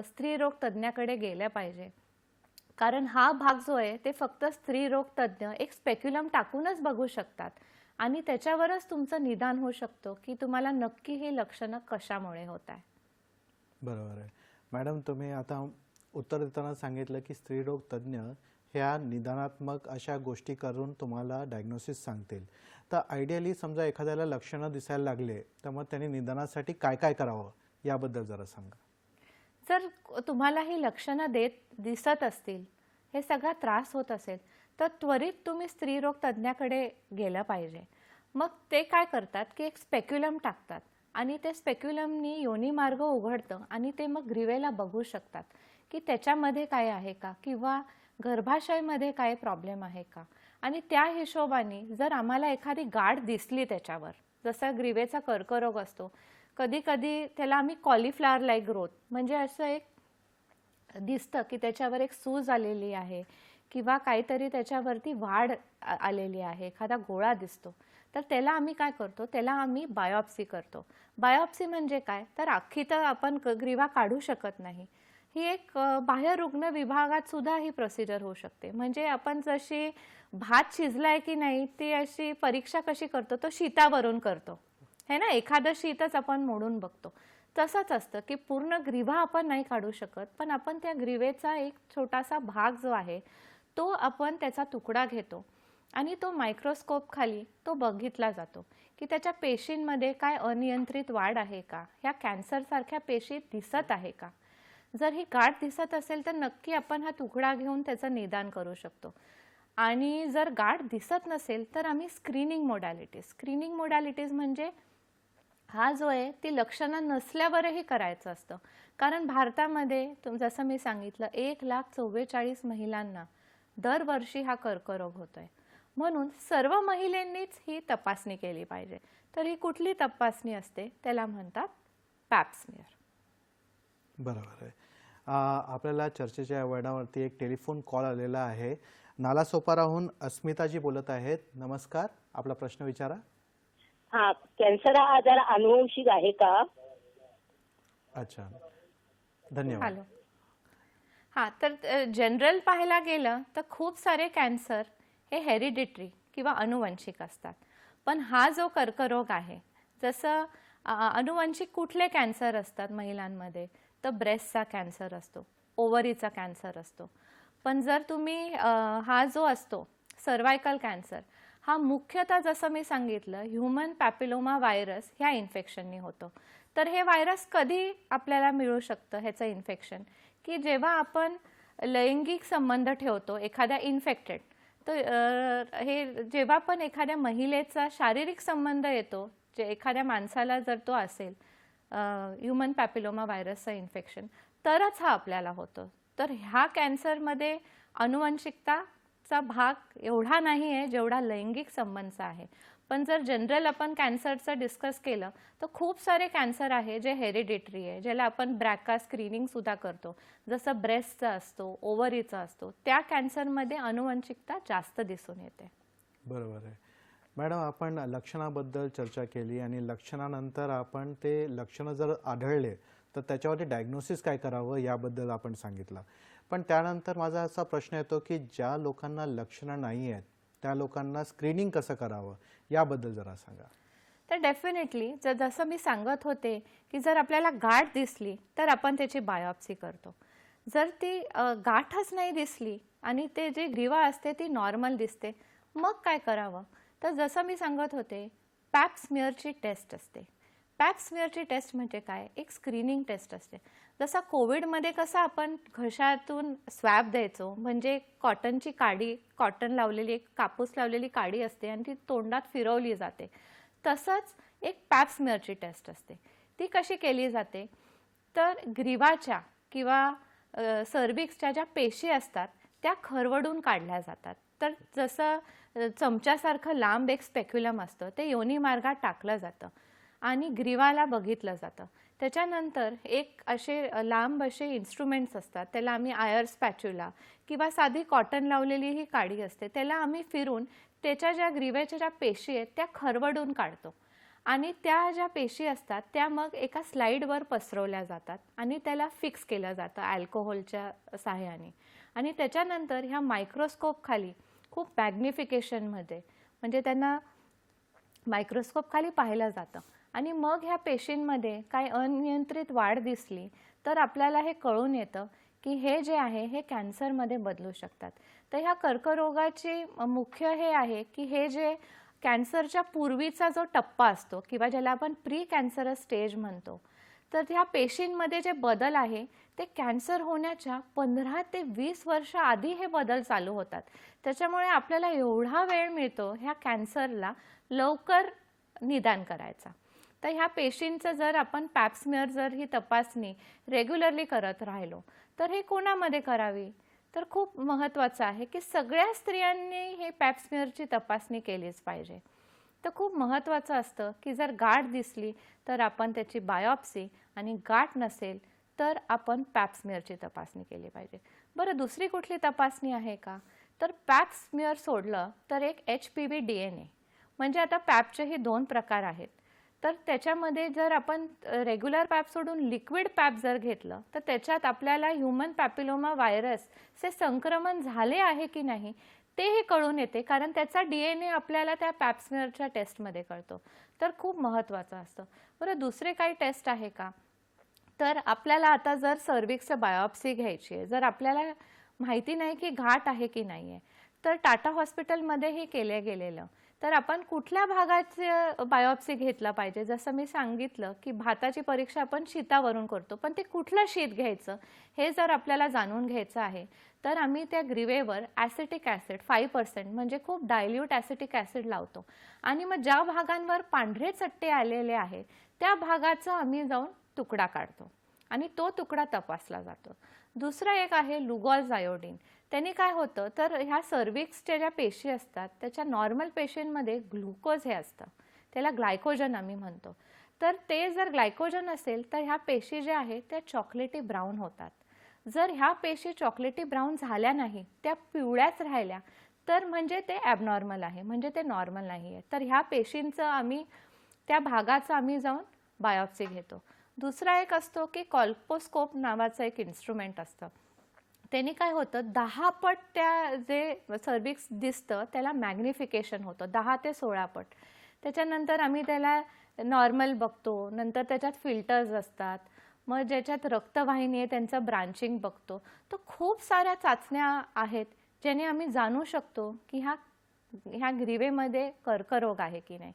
स्त्रीरोग तज्ज्ञाकडे गेले पाहिजे. कारण हा भाग जो आहे ते फक्त स्त्रीरोग तज्ज्ञ एक स्पेक्युलम टाकूनच बघू शकतात आणि त्याच्यावरच तुमचं निदान होऊ शकतो की तुम्हाला नक्की ही लक्षणं कशामुळे होत आहे. बरोबर आहे. मॅडम, तुम्ही आता उत्तर देताना सांगितलं की स्त्रीरोग तज्ज्ञ ह्या निदानात्मक अशा गोष्टी करून तुम्हाला डायग्नोसिस सांगतील. तर आयडियली समजा एखाद्याला लक्षणं दिसायला लागले तर मग त्यांनी निदानासाठी काय काय करावं याबद्दल जरा सांगा. जर तुम्हाला ही लक्षणं दिसत असतील, हे सगळा त्रास होत असेल तर त्वरित तुम्ही स्त्रीरोग तज्ज्ञाकडे गेलं पाहिजे. मग ते काय करतात की एक स्पेक्युलम टाकतात आणि ते स्पेक्युलमनी योनी मार्ग उघडतं आणि ते मग ग्रीवेला बघू शकतात की त्याच्यामध्ये काय आहे का किंवा गर्भाशयामध्ये काय प्रॉब्लेम आहे का. आणि त्या हिशोबाने जर आम्हाला एखादी गाठ दिसली त्याच्यावर, जसा ग्रीवेचा कर्करोग असतो, कधी कधी त्याला आम्ही कॉलीफ्लॉवर लाईक ग्रोथ म्हणजे असं एक दिसतं की त्याच्यावर एक सूज आलेली आहे किंवा काहीतरी त्याच्यावरती वाढ आलेली आहे, एखादा गोळा दिसतो, तर त्याला आम्ही काय करतो, त्याला आम्ही बायोप्सी करतो. बायोप्सी म्हणजे काय, तर अख्खी तर आपण ग्रीवा काढू शकत नाही. ही एक बाह्य रुग्ण विभागात सुद्धा ही प्रोसिजर होऊ शकते. म्हणजे आपण जशी भात शिजलाय की नाही ती अशी परीक्षा कशी करतो, तो शीतावरून करतो है ना. एखादं शीतच आपण मोडून बघतो. तसंच असतं की पूर्ण ग्रीवा आपण नाही काढू शकत, पण आपण त्या ग्रीवेचा एक छोटासा भाग जो आहे तो आपण त्याचा तुकडा घेतो आणि तो मायक्रोस्कोप खाली तो बघितला जातो की त्याच्या पेशींमध्ये काय अनियंत्रित वाढ आहे का, ह्या कॅन्सरसारख्या पेशी दिसत आहे का. जर ही गाठ दिसत असेल तर नक्की आपण हा तुकडा घेऊन त्याचं निदान करू शकतो. आणि जर गाठ दिसत नसेल तर आम्ही स्क्रीनिंग मोडॅलिटीज म्हणजे हा जो आहे ती लक्षणं नसल्यावरही करायचं असतं. कारण भारतामध्ये जसं मी सांगितलं 1,44,000 महिलांना दरवर्षी हा कर्करोग होतोय. म्हणून सर्व महिलांनीच ही तपासणी केली पाहिजे. तर ही कुठली तपासणी असते, त्याला म्हणतात पॅप स्मिअर. बरोबर आहे. आपल्याला चर्चेच्या वळणावरती एक टेलिफोन कॉल आलेला आहे. नालासोपाराहून अस्मिताजी बोलत आहेत. नमस्कार, आपला प्रश्न विचारा. हा, कॅन्सर हा आजार अनुवंशिक आहे का? अच्छा, धन्यवाद. हॅलो. हां, तर जनरल पाहायला गेलं तर खूप सारे कॅन्सर हे हेरिडिटरी किंवा अनुवंशिक असतात. पण हा जो कर्करोग आहे, जसं अनुवंशिक कुठले कॅन्सर असतात महिलांमध्ये, तर ब्रेस्टचा कॅन्सर असतो, ओव्हरीचा कॅन्सर असतो. पण जर तुम्ही हा जो असतो सर्वायकल कॅन्सर, हा मुख्यतः जसं मी सांगितलं ह्यूमन पॅपिलोमा व्हायरस ह्या इन्फेक्शननी होतो. तर हे व्हायरस कधी आपल्याला मिळू शकतं ह्याचं इन्फेक्शन, की जेव्हा आपण लैंगिक संबंध ठेवतो एखाद्या इन्फेक्टेड, तर हे जेव्हा पण एखाद्या महिलेचा शारीरिक संबंध येतो, जे एखाद्या माणसाला जर तो असेल ह्यूमन पॅपिलोमा व्हायरसचं इन्फेक्शन, तरच हा आपल्याला होतो. तर ह्या कॅन्सरमध्ये अनुवंशिकताचा भाग एवढा नाही आहे जेवढा लैंगिक संबंधचा आहे. पण जर जनरल आपण कॅन्सरचं डिस्कस केलं तर खूप सारे कॅन्सर आहे जे हेरिडिटरी आहे, ज्याला आपण ब्रॅका स्क्रीनिंग सुद्धा करतो. जसं ब्रेस्टचा असतो, ओव्हरीचा असतो, त्या कॅन्सरमध्ये अनुवंशिकता जास्त दिसून येते. बरोबर आहे. मॅडम, आपण लक्षणाबद्दल चर्चा केली आणि लक्षणानंतर आपण ते लक्षणं जर आढळले तर त्याच्यावरती डायग्नोसिस काय करावं याबद्दल आपण सांगितलं. पण त्यानंतर माझा असा प्रश्न येतो की ज्या लोकांना लक्षणं नाही आहेत त्या लोकांना स्क्रीनिंग कसं करावं याबद्दल जरा सांगा. तर डेफिनेटली जसं मी सांगत होते की जर आपल्याला गाठ दिसली तर आपण त्याची बायोप्सी करतो. जर ती गाठच नाही दिसली आणि ते जे ग्रीवा असते ती नॉर्मल दिसते, मग काय करावं, तर जसं मी सांगत होते पॅप स्मिअरची टेस्ट असते. पॅप स्मिअरची टेस्ट म्हणजे काय, एक स्क्रीनिंग टेस्ट असते. जसं कोविडमध्ये कसं आपण घशातून स्वॅब द्यायचो, म्हणजे कॉटनची काडी, कॉटन लावलेली एक कापूस लावलेली काडी असते आणि ती तोंडात फिरवली जाते, तसंच एक पॅप स्मिअरची टेस्ट असते. ती कशी केली जाते, तर ग्रीवाच्या किंवा सर्विक्सच्या ज्या पेशी असतात त्या खरवडून काढल्या जातात. तर जसं चमच्यासारखं लांब एक स्पेक्युलम असतं, ते योनी मार्गात टाकलं जातं आणि ग्रीवाला बघितलं जातं. त्याच्यानंतर एक असे लांब असे इन्स्ट्रुमेंट्स असतात, त्याला आम्ही आयर स्पॅच्युला किंवा साधी कॉटन लावलेली ही काडी असते, त्याला आम्ही फिरून त्याच्या ज्या ग्रीवेच्या ज्या पेशी आहेत त्या खरवडून काढतो आणि त्या ज्या पेशी असतात त्या मग एका स्लाईडवर पसरवल्या जातात आणि त्याला फिक्स केलं जातं अल्कोहोलच्या सहाय्याने. आणि त्याच्यानंतर ह्या मायक्रोस्कोप खाली खूप मॅग्निफिकेशनमध्ये, म्हणजे त्यांना मायक्रोस्कोप खाली पाहिलं जातं आणि मग ह्या पेशींमध्ये काही अनियंत्रित वाढ दिसली तर आपल्याला हे कळून येतं की हे जे आहे हे कॅन्सरमध्ये बदलू शकतात. तर ह्या कर्करोगाची मुख्य हे आहे की हे जे कॅन्सरच्या पूर्वीचा जो टप्पा असतो किंवा ज्याला आपण प्री कॅन्सरस स्टेज म्हणतो, तर ह्या पेशींमध्ये जे बदल आहे ते कॅन्सर होण्याच्या 15 ते 20 वर्ष आधी हे बदल चालू होतात. त्याच्यामुळे आपल्याला एवढा वेळ मिळतो ह्या कॅन्सरला लवकर निदान करायचा. तर ह्या पेशींचं जर आपण पॅप स्मिअर जर ही तपासणी रेग्युलरली करत राहिलो तर हे कोणामध्ये करावी, तर खूप महत्त्वाचं आहे की सगळ्या स्त्रियांनी हे पॅप स्मिअरची तपासणी केलीच पाहिजे. तर खूप महत्त्वाचं असतं की जर गाठ दिसली तर आपण त्याची बायोप्सी आणि गाठ नसेल तर आपण पॅप स्मिअरची तपासणी केली पाहिजे. बरं, दुसरी कुठली तपासणी आहे का, तर पॅप स्मिअर सोडलं तर एक HPV DNA म्हणजे आता पॅपचेही 2 प्रकार आहेत. तर त्याच्यामध्ये जर आपण रेग्युलर पॅप सोडून लिक्विड पॅप जर घेतलं तर त्याच्यात आपल्याला ह्यूमन पॅपिलोमा व्हायरसचे संक्रमण झाले आहे की नाही तेही कळून येते, कारण त्याचा DNA आपल्याला त्या पॅप स्मिअरच्या टेस्टमध्ये कळतो. तर खूप महत्त्वाचं असतं. बरं, दुसरे काही टेस्ट आहे का? तर आपल्याला आता जर सर्व्हिक्सचं बायोप्सी घ्यायची आहे, जर आपल्याला माहिती नाही की गाठ आहे की नाही आहे, तर टाटा हॉस्पिटलमध्ये हे केलं गेलेलं. तर आपण कुठल्या भागाचे बायोप्सी घेतला पाहिजे? जसं मी सांगितलं की भाताची परीक्षा आपण शीतावरून करतो, पण ते कुठलं शीत घ्यायचं हे जर आपल्याला जाणून घ्यायचं आहे तर आम्ही त्या ग्रीवेवर ॲसिटिक ॲसिड 5% म्हणजे खूप डायल्यूट ॲसिटिक ॲसिड लावतो आणि मग ज्या भागांवर पांढरे चट्टे आलेले आहेत त्या भागाचा आम्ही जाऊन तुकडा काढतो आणि तो तुकडा तपासला जातो. दुसरा एक आहे लुगॉल आयोडीन. त्यांनी काय होतं तर ह्या सर्व्हिक्सच्या ज्या पेशी असतात त्याच्या नॉर्मल पेशींमध्ये ग्लुकोज हे असतं, त्याला ग्लायकोजन आम्ही म्हणतो. तर ते जर ग्लायकोजन असेल तर ह्या पेशी ज्या आहेत त्या चॉकलेटी ब्राऊन होतात. जर ह्या पेशी चॉकलेटी ब्राऊन झाल्या नाही, त्या पिवळ्याच राहिल्या, तर म्हणजे ते ॲबनॉर्मल आहे, म्हणजे ते नॉर्मल नाही आहे. तर ह्या पेशींचं आम्ही त्या भागाचा आम्ही जाऊन बायोप्सी घेतो. दुसरा एक असतो की कॉल्पोस्कोप नावाचं एक इन्स्ट्रुमेंट असतं. त्याने काय होतं 10 पट त्या जे सर्व्हिक्स दिसतं त्याला मॅग्निफिकेशन होतं 10 ते 16 पट. त्याच्यानंतर आम्ही त्याला नॉर्मल बघतो, नंतर त्याच्यात फिल्टर्स असतात, मग ज्याच्यात रक्तवाहिनी आहे त्यांचं ब्रांचिंग बघतो. तर खूप साऱ्या चाचण्या आहेत ज्याने आम्ही जाणू शकतो की ह्या ग्रीवेमध्ये कर्करोग आहे की नाही.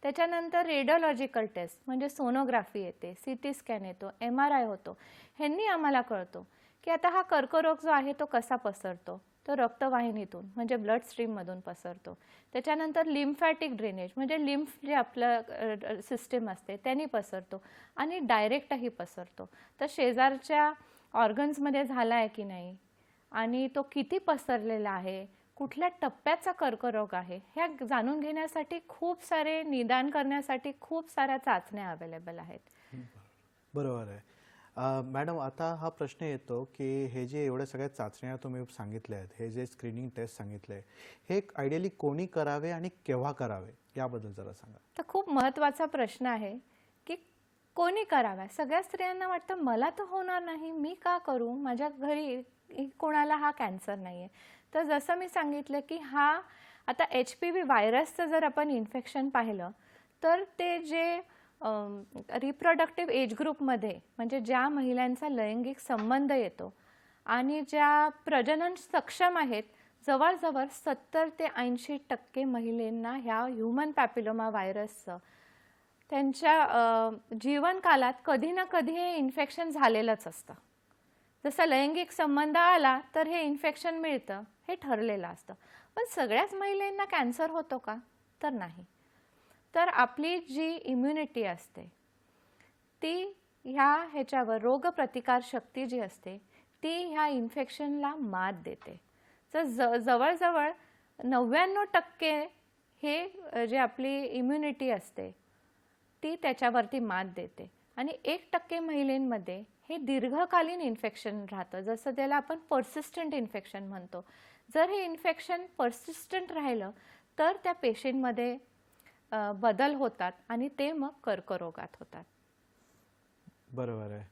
त्याच्यानंतर रेडिओलॉजिकल टेस्ट म्हणजे सोनोग्राफी येते, CT स्कॅन येतो, MRI होतो. ह्यांनी आम्हाला कळतो की आता हा कर्करोग जो आहे तो कसा पसरतो. तो रक्तवाहिनीतून म्हणजे ब्लड स्ट्रीममधून पसरतो. त्याच्यानंतर लिम्फॅटिक ड्रेनेज म्हणजे लिम्फ जे आपलं सिस्टीम असते त्याने पसरतो आणि डायरेक्टही पसरतो. तर शेजारच्या ऑर्गन्समध्ये झाला आहे की नाही आणि तो किती पसरलेला आहे, कुठल्या टप्प्याचा कर्करोग आहे, ह्या जाणून घेण्यासाठी खूप सारे निदान करण्यासाठी खूप साऱ्या चाचण्या अवेलेबल आहेत. बरोबर आहे. मॅडम, आता हा प्रश्न येतो की हे जे एवढ्या सगळ्या चाचण्या तुम्ही सांगितल्या आहेत, हे जे स्क्रीनिंग टेस्ट सांगितले, हे आयडियली कोणी करावे आणि केव्हा करावे याबद्दल जरा सांगा. तर खूप महत्त्वाचा प्रश्न आहे की कोणी कराव्या. सगळ्या स्त्रियांना वाटतं मला तर होणार नाही, मी का करू, माझ्या घरी कोणाला हा कॅन्सर नाही आहे. तर जसं मी सांगितलं की हा आता HPV व्हायरसचं जर आपण इन्फेक्शन पाहिलं तर ते जे रिप्रोडक्टिव्ह एज ग्रुपमध्ये म्हणजे ज्या महिलांचा लैंगिक संबंध येतो आणि ज्या प्रजनन सक्षम आहेत, जवळजवळ 70 ते 80% महिलांना ह्या ह्यूमन पॅपिलोमा व्हायरसचं त्यांच्या जीवनकालात कधी ना कधी हे इन्फेक्शन झालेलंच असतं. जसं लैंगिक संबंध आला तर हे इन्फेक्शन मिळतं हे ठरलेलं असतं. पण सगळ्याच महिलांना कॅन्सर होतो का? तर नाही. तर आपली जी इम्युनिटी असते ती ह्याच्यावर रोगप्रतिकारशक्ती जी असते ती ह्या इन्फेक्शनला मात देते. तर जवळजवळ 99% हे जे आपली इम्युनिटी असते ती त्याच्यावरती मात देते आणि 1% महिलांमध्ये हे दीर्घकालीन इन्फेक्शन राहतं, जसं त्याला आपण पर्सिस्टंट इन्फेक्शन म्हणतो. जर हे इन्फेक्शन पर्सिस्टंट राहिलं तर त्या पेशींमध्ये बदल होतात आणि ते मग कर्करोगात होतात. बरोबर आहे.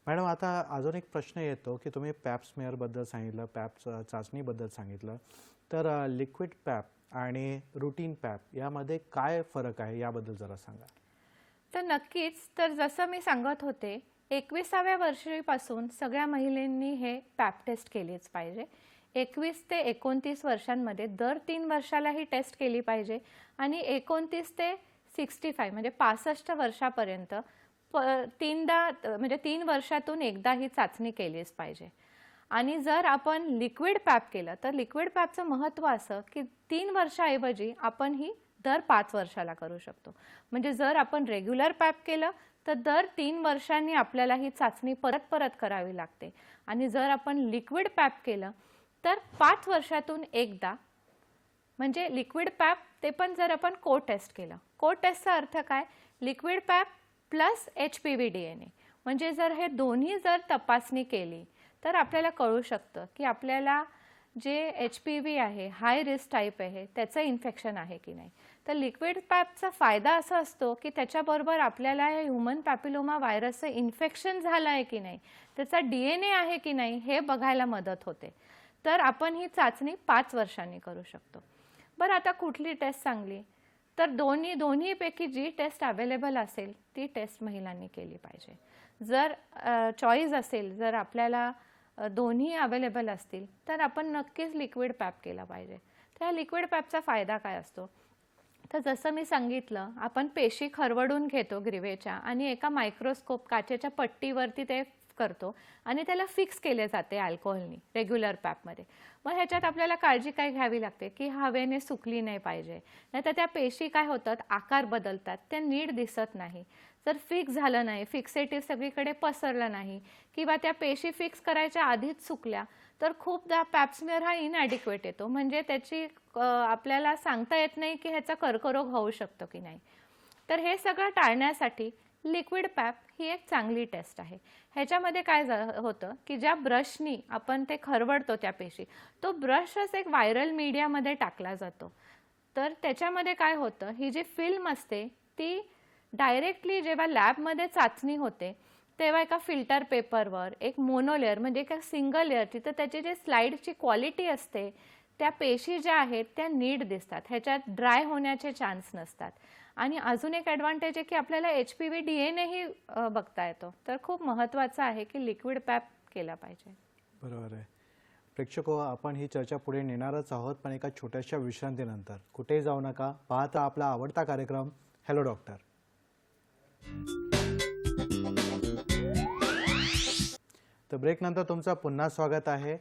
मॅडम, आता अजून एक प्रश्न येतो की तुम्ही पॅप स्मेअरबद्दल सांगितलं, पॅप चाचणीबद्दल सांगितलं, तर लिक्विड पॅप आणि रुटीन पॅप यामध्ये काय फरक आहे याबद्दल जरा सांगा. तर नक्कीच, तर जसं मी सांगत होते 21व्या वर्षापासून सगळ्या महिलांनी हे पॅप टेस्ट केलीच पाहिजे. 21 ते 29 वर्षांमध्ये दर 3 वर्षाला ही टेस्ट केली पाहिजे आणि 29 ते 65 म्हणजे 65 वर्षापर्यंत म्हणजे 3 वर्षातून एकदा ही चाचणी केलीच पाहिजे. आणि जर आपण लिक्विड पॅप केलं तर लिक्विड पॅपचं महत्त्व असं की 3 वर्षाऐवजी आपण ही दर 5 वर्षाला करू शकतो. म्हणजे जर आपण रेग्युलर पॅप केलं तर दर 3 वर्षांनी आपल्याला ही चाचणी परत करावी लागते आणि जर आपण लिक्विड पॅप केलं तर 5 वर्षातून एकदा. म्हणजे लिक्विड पॅप ते पण जर आपण को टेस्ट केलं. को टेस्टचा अर्थ काय? Liquid Pap plus HPV DNA. म्हणजे जर हे दोन्ही जर तपासणी केली तर आपल्याला कळू शकतं की आपल्याला जे HPV आहे, हाय रिस्क टाईप आहे, त्याचं इन्फेक्शन आहे की नाही. तर लिक्विड पॅपचा फायदा असा असतो की त्याच्याबरोबर आपल्याला ह्यूमन पॅपिलोमा व्हायरसचं इन्फेक्शन झालं आहे की नाही, त्याचा DNA आहे की नाही हे बघायला मदत होते. तर आपण ही चाचणी 5 वर्षांनी करू शकतो. बरं, आता कुठली टेस्ट चांगली? तर दोन्हीपैकी जी टेस्ट अवेलेबल असेल ती टेस्ट महिलांनी केली पाहिजे. जर चॉईस असेल, जर आपल्याला दोन्ही अवेलेबल असतील तर आपण नक्कीच लिक्विड पॅप केला पाहिजे. तर या लिक्विड पॅपचा फायदा काय असतो? तर जसं मी सांगितलं, आपण पेशी खरवडून घेतो ग्रीवेच्या आणि एका मायक्रोस्कोप काचेच्या पट्टीवरती ते करतो आणि त्याला फिक्स केले जाते अल्कोहोलनी रेग्युलर पॅपमध्ये. मग ह्याच्यात आपल्याला काळजी काय घ्यावी लागते की हवेने सुकली नाही पाहिजे, नाहीतर त्या पेशी काय होतात, आकार बदलतात, त्या नीट दिसत नाही. जर फिक्स झालं नाही, फिक्सेटिव्ह सगळीकडे पसरलं नाही किंवा त्या पेशी फिक्स करायच्या आधीच सुकल्या तर खूपदा पॅप्समिअर हा इनॲडिक्वेट येतो. म्हणजे त्याची आपल्याला सांगता येत नाही की ह्याचा कर्करोग होऊ शकतो की नाही. तर हे सगळं टाळण्यासाठी लिक्विड पॅप ही एक चांगली टेस्ट आहे. ह्याच्यामध्ये काय होतं की ज्या ब्रशनी आपण ते खरवडतो त्या पेशी, तो ब्रशच एक व्हायरल मीडियामध्ये टाकला जातो. तर त्याच्यामध्ये काय होतं, ही जी फिल्म असते ती डायरेक्टली जेव्हा लॅबमध्ये चाचणी होते तेव्हा एका फिल्टर पेपरवर एक मोनोलेअर म्हणजे एका सिंगल लेअरची, तर त्याची जी स्लाईडची क्वालिटी असते, त्या पेशी ज्या आहेत त्या नीट दिसतात, ह्याच्यात ड्राय होण्याचे चान्स नसतात. आणि अजून एक ॲडव्हान्टेज आहे की आपल्याला HPV DNA ही बघता येतो. तर खूप महत्त्वाचं आहे की लिक्विड पॅप केला पाहिजे. बरोबर आहे. प्रेक्षको, आपण ही चर्चा पुढे नेणारच आहोत, पण एका छोट्याशा विश्रांतीनंतर. कुठेही जाऊ नका, पाहता आपला आवडता कार्यक्रम हॅलो डॉक्टर. तर ब्रेकनंतर तुमचं पुन्हा स्वागत आहे.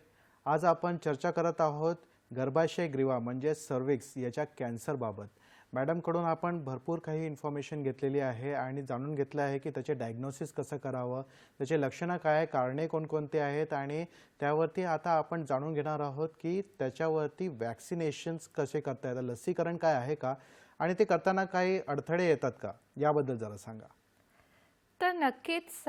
आज आपण चर्चा करत आहोत गर्भाशय ग्रीवा म्हणजे सर्व्हिक्स याच्या कॅन्सरबाबत. मॅडमकडून आपण भरपूर काही इन्फॉर्मेशन घेतलेली आहे आणि जाणून घेतलं आहे की त्याचे डायग्नोसिस कसं करावं, त्याचे लक्षणं काय, कारणे कोणकोणते आहेत आणि त्यावरती आता आपण जाणून घेणार आहोत की त्याच्यावरती वॅक्सिनेशन्स कसे करता येतात, लसीकरण काय आहे का आणि ते करताना काही अडथळे येतात का, याबद्दल जरा सांगा. तर नक्कीच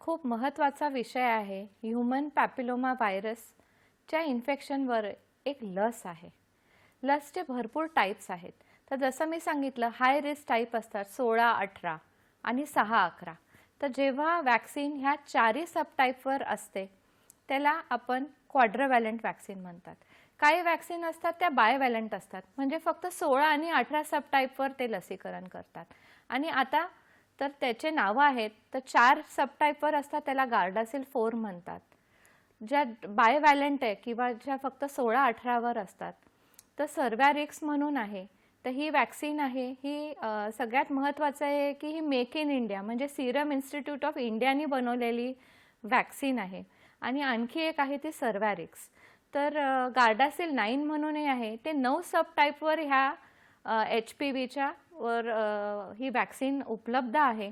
खूप महत्त्वाचा विषय आहे. ह्यूमन पॅपिलोमा व्हायरसच्या इन्फेक्शनवर एक लस आहे. लसचे भरपूर टाईप्स आहेत. तर जसं मी सांगितलं, हाय रिस्क टाईप असतात 16, 18 आणि 6, 11. तर जेव्हा वॅक्सिन ह्या 4ही सबटाईपवर असते त्याला आपण क्वाड्राव्हॅलंट वॅक्सिन म्हणतात. काही वॅक्सिन असतात त्या बायव्हॅलंट असतात, म्हणजे फक्त 16 आणि 18 सबटाईपवर ते लसीकरण करतात. आणि आता तर त्याचे नावं आहेत. तर 4 सबटाईपवर असतात त्याला गार्डासिल 4 म्हणतात. ज्या बायव्हॅलंट आहे किंवा ज्या फक्त 16, 18वर असतात तर सर्व्हॅरिक्स म्हणून आहे. तर ही वॅक्सिन आहे, ही सगळ्यात महत्त्वाचं आहे की ही मेक इन इंडिया म्हणजे सिरम इन्स्टिट्यूट ऑफ इंडियानी बनवलेली वॅक्सिन आहे. आणि आणखी एक आहे ती सर्व्हॅरिक्स. तर गार्डासिल 9 म्हणूनही आहे. ते 9 सबटाईपवर ह्या HPVच्या वर ही वॅक्सिन उपलब्ध आहे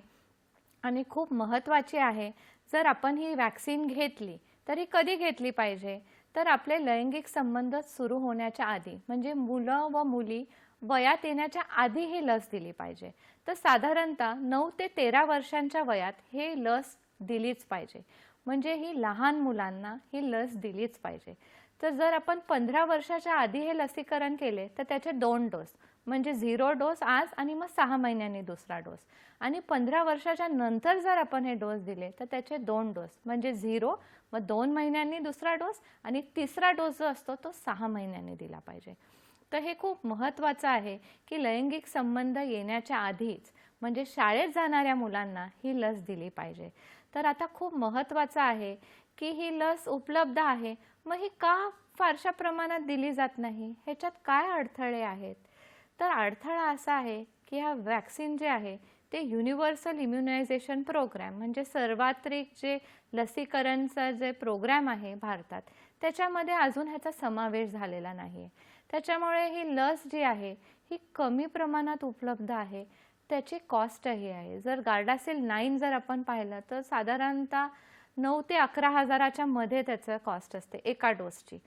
आणि खूप महत्त्वाची आहे. जर आपण ही वॅक्सिन घेतली तर ही कधी घेतली पाहिजे? तर आपले लैंगिक संबंध सुरू होण्याच्या आधी, म्हणजे मुलं व मुली वयात येण्याच्या आधी ही लस दिली पाहिजे. तर साधारणतः 9 ते 13 वर्षांच्या वयात हे लस दिलीच पाहिजे. म्हणजे ही लहान मुलांना ही लस दिलीच पाहिजे. तर जर आपण 15 वर्षाच्या आधी हे लसीकरण केले तर त्याचे 2 डोस, म्हणजे 0 डोस आज आणि मग 6 महिन्यांनी दुसरा डोस. आणि 15 वर्षाच्या नंतर जर आपण हे डोस दिले तर त्याचे 2 डोस, म्हणजे 0 मग 2 महिन्यांनी दुसरा डोस आणि तिसरा डोस जो असतो तो 6 महिन्यांनी दिला पाहिजे. तर हे खूप महत्त्वाचं आहे की लैंगिक संबंध येण्याच्या आधीच, म्हणजे शाळेत जाणाऱ्या मुलांना ही लस दिली पाहिजे. तर आता खूप महत्त्वाचं आहे की ही लस उपलब्ध आहे, मग ही का फारशा प्रमाणात दिली जात नाही, ह्याच्यात काय अडथळे आहेत? तर अडथळा असा आहे की हा वॅक्सिन जे आहे ते युनिव्हर्सल इम्युनायझेशन प्रोग्रॅम म्हणजे सर्वात्रिक जे लसीकरणचा जे प्रोग्रॅम आहे भारतात, त्याच्यामध्ये अजून ह्याचा समावेश झालेला नाही आहे. त्याच्यामुळे ही लस जी आहे ही कमी प्रमाणात उपलब्ध आहे. त्याची कॉस्टही आहे. जर गार्डासिल 9 जर आपण पाहिलं तर साधारणतः 9 ते 11 हजाराच्या मध्ये त्याचं कॉस्ट असते एका डोसची.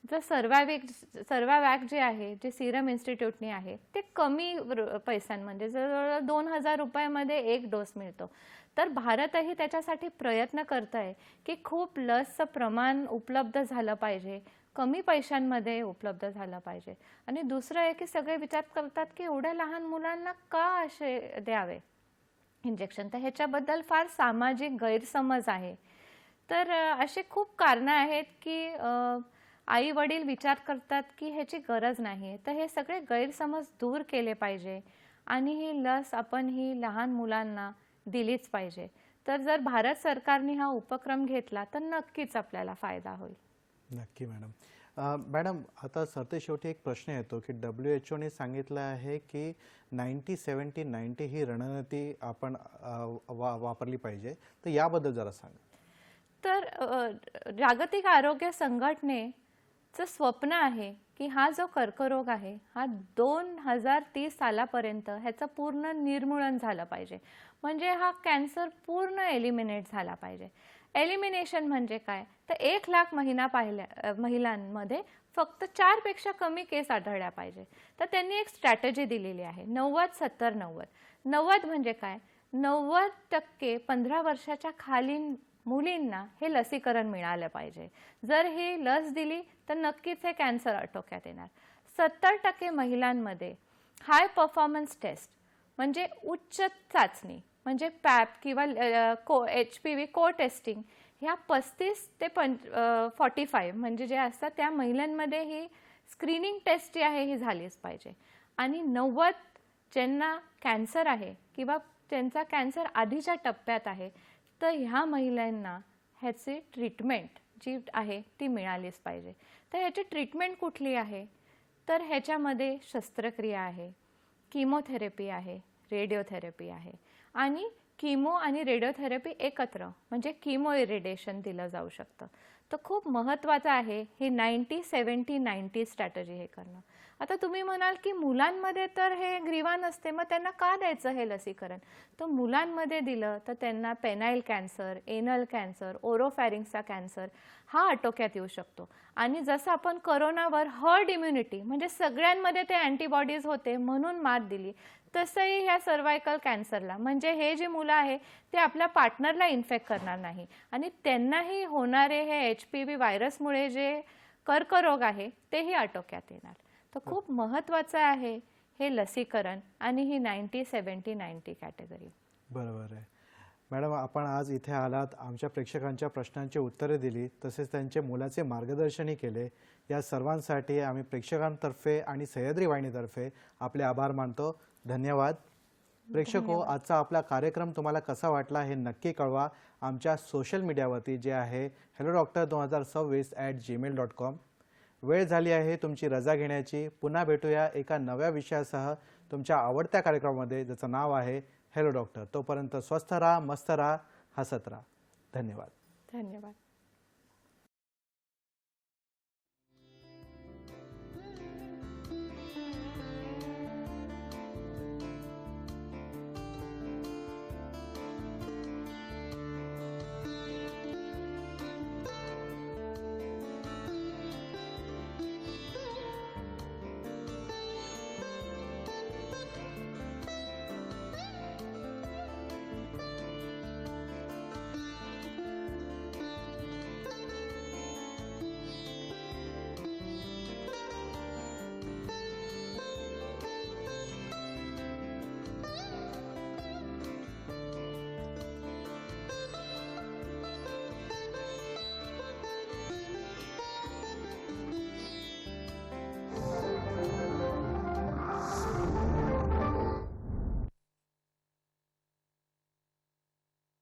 जर सर्व्हॅवॅक जे आहे, जे सिरम इन्स्टिट्यूटनी आहे, ते कमी पैशांमध्ये जवळजवळ 2000 रुपयामध्ये एक डोस मिळतो. तर भारतही त्याच्यासाठी प्रयत्न करत आहे की खूप लसचं प्रमाण उपलब्ध झालं पाहिजे, कमी पैशांमध्ये उपलब्ध झालं पाहिजे. आणि दुसरं आहे की सगळे विचार करतात की एवढ्या लहान मुलांना का असे द्यावे इंजेक्शन, तर ह्याच्याबद्दल फार सामाजिक गैरसमज आहे. तर असे खूप कारणं आहेत की आई वडील विचार करतात की ह्याची गरज नाही. तर हे सगळे गैरसमज दूर केले पाहिजे आणि ही लस आपण ही लहान मुलांना दिलीच पाहिजे. तर जर भारत सरकारने हा उपक्रम घेतला तर नक्कीच आपल्याला फायदा होईल. नक्की मॅडम. मॅडम, आता सरतेशेवटी एक प्रश्न येतो की WHO ने सांगितलं आहे की 90-70-90 ही रणनीती आपण वापरली पाहिजे, तर याबद्दल जरा सांगा. तर जागतिक आरोग्य संघटनेचं स्वप्न आहे की हा जो कर्करोग आहे हा 2030 सालापर्यंत ह्याचं पूर्ण निर्मूलन झालं पाहिजे. म्हणजे हा कॅन्सर पूर्ण एलिमिनेट झाला पाहिजे. एलिमिनेशन म्हणजे काय, तर 1,00,000 महिलांमध्ये फक्त 4 पेक्षा कमी केस आढळल्या पाहिजे. तर त्यांनी एक स्ट्रॅटेजी दिलेली आहे 90-70-90. 90 म्हणजे काय, 90% 15 वर्षाच्या खालील मुलींना हे लसीकरण मिळालं पाहिजे. जर ही लस दिली तर नक्कीच हे कॅन्सर आटोक्यात येणार. 70% महिलांमध्ये हाय परफॉर्मन्स टेस्ट म्हणजे उच्च चाचणी म्हणजे पॅप किंवा HPV को टेस्टिंग ह्या 35 ते 45 म्हणजे जे असतात त्या महिलांमध्ये ही स्क्रीनिंग टेस्ट जी आहे ही झालीच पाहिजे. आणि 90 ज्यांना कॅन्सर आहे किंवा ज्यांचा कॅन्सर आधीच्या टप्प्यात आहे तर ह्या महिलांना ह्याची ट्रीटमेंट जी आहे ती मिळालीच पाहिजे. तर ह्याची ट्रीटमेंट कुठली आहे, तर ह्याच्यामध्ये शस्त्रक्रिया आहे, किमोथेरपी आहे, रेडिओथेरपी आहे. आणि किमो आणि रेडिओथेरपी एकत्र म्हणजे किमो इरिडेशन दिलं जाऊ शकतं. तर खूप महत्त्वाचं आहे हे 90-70-90 स्ट्रॅटेजी हे करणं. आता तुम्ही म्हणाल की मुलांमध्ये तर हे ग्रीवा नसते, मग त्यांना का द्यायचं हे लसीकरण, तर मुलांमध्ये दिलं तर त्यांना पेनाइल कॅन्सर, एनल कॅन्सर, ओरोफॅरिंगचा कॅन्सर हा आटोक्यात येऊ शकतो. आणि जसं आपण कोरोनावर हर्ड इम्युनिटी म्हणजे सगळ्यांमध्ये ते अँटीबॉडीज होते म्हणून मात दिली, तसंही ह्या सर्वायकल कॅन्सरला म्हणजे हे जे मुलं आहे ते आपल्या पार्टनरला इन्फेक्ट करणार नाही आणि त्यांनाही होणारे हे HPV व्हायरसमुळे जे कर्करोग आहे तेही आटोक्यात येणार. तर खूप महत्त्वाचं आहे हे लसीकरण आणि ही 90-70-90 कॅटेगरी. बरोबर आहे मॅडम. आपण आज इथे आलात, आमच्या प्रेक्षकांच्या प्रश्नांची उत्तरे दिली, तसेच त्यांचे मुलाचे मार्गदर्शनही केले. या सर्वांसाठी आम्ही प्रेक्षकांतर्फे आणि सह्याद्री वाहिनीतर्फे आपले आभार मानतो. धन्यवाद. प्रेक्षको, आजचा आपला कार्यक्रम तुम्हाला कसा वाटला हे नक्की कळवा आमच्या सोशल मीडियावरती जे आहे hellodoctor2026@gmail.com. वेळ झाली आहे तुमची रजा घेण्याची. पुन्हा भेटूया एका नव्या विषयासह तुमच्या आवडत्या कार्यक्रमामध्ये ज्याचं नाव आहे हेलो डॉक्टर. तोपर्यंत स्वस्थ राहा, मस्त राहा, हसत राहा. धन्यवाद. धन्यवाद.